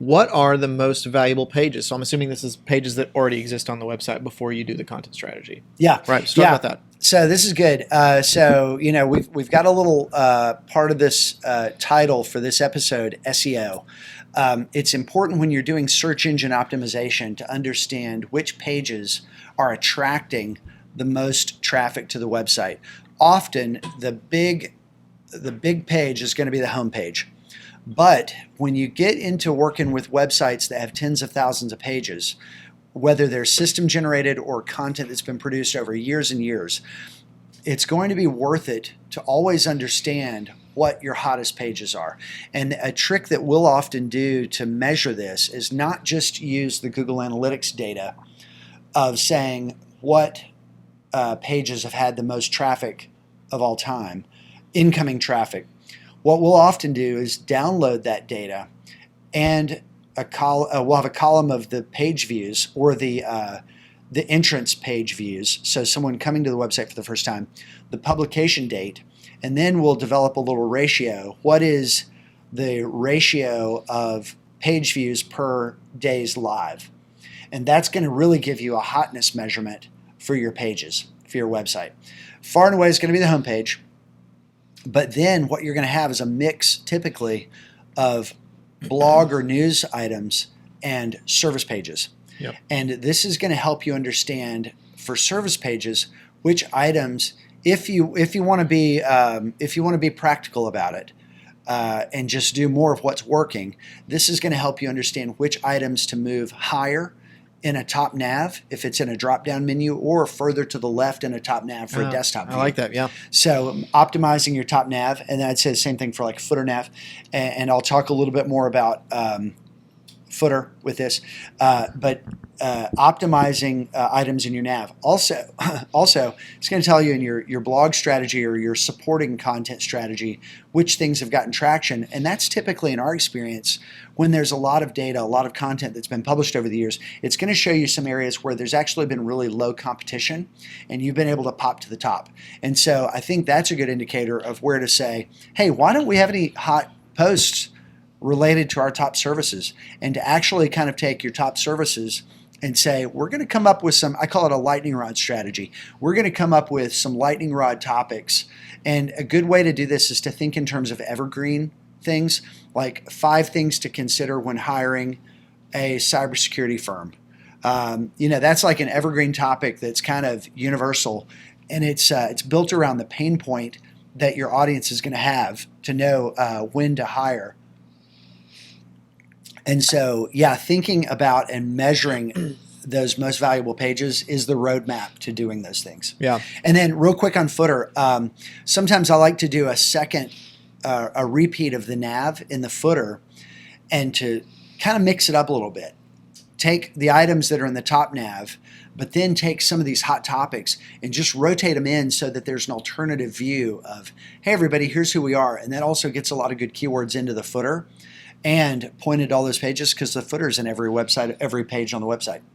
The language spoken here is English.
What are the most valuable pages? So I'm assuming this is pages that already exist on the website before you do the content strategy. Yeah. Right. So talk Yeah. about that. So this is good. So we've got a little part of this title for this episode, SEO. It's important when you're doing search engine optimization to understand which pages are attracting the most traffic to the website. Often the big page is going to be the home page. But when you get into working with websites that have tens of thousands of pages, whether they're system generated or content that's been produced over years and years, it's going to be worth it to always understand what your hottest pages are. And a trick that we'll often do to measure this is not just use the Google Analytics data of saying what pages have had the most traffic of all time, incoming traffic. What we'll often do is download that data, and we'll have a column of the page views or the entrance page views. So someone coming to the website for the first time, the publication date, and then we'll develop a little ratio. What is the ratio of page views per days live? And that's going to really give you a hotness measurement for your pages, for your website. Far and away is going to be the home page. But then what you're going to have is a mix typically of blog or news items and service pages. Yep. And this is going to help you understand for service pages which items, if you want to be practical about it and just do more of what's working, this is going to help you understand which items to move higher in a top nav if it's in a drop-down menu, or further to the left in a top nav for a desktop view. I like that, yeah. So optimizing your top nav, and I'd say the same thing for like footer nav, and I'll talk a little bit more about footer with this, but optimizing items in your nav. Also, it's going to tell you in your blog strategy or your supporting content strategy which things have gotten traction, and that's typically, in our experience, when there's a lot of data, a lot of content that's been published over the years, it's going to show you some areas where there's actually been really low competition and you've been able to pop to the top. And so I think that's a good indicator of where to say, hey, why don't we have any hot posts related to our top services? And to actually kind of take your top services and say, we're going to come up with some, I call it a lightning rod strategy. We're going to come up with some lightning rod topics. And a good way to do this is to think in terms of evergreen things, like 5 things to consider when hiring a cybersecurity firm. That's like an evergreen topic that's kind of universal, and it's built around the pain point that your audience is going to have to know when to hire. And so, yeah, thinking about and measuring those most valuable pages is the roadmap to doing those things. Yeah. And then real quick on footer, sometimes I like to do a repeat of the nav in the footer, and to kind of mix it up a little bit. Take the items that are in the top nav, but then take some of these hot topics and just rotate them in so that there's an alternative view of, hey, everybody, here's who we are. And that also gets a lot of good keywords into the footer and pointed to all those pages, because the footer is in every website, every page on the website.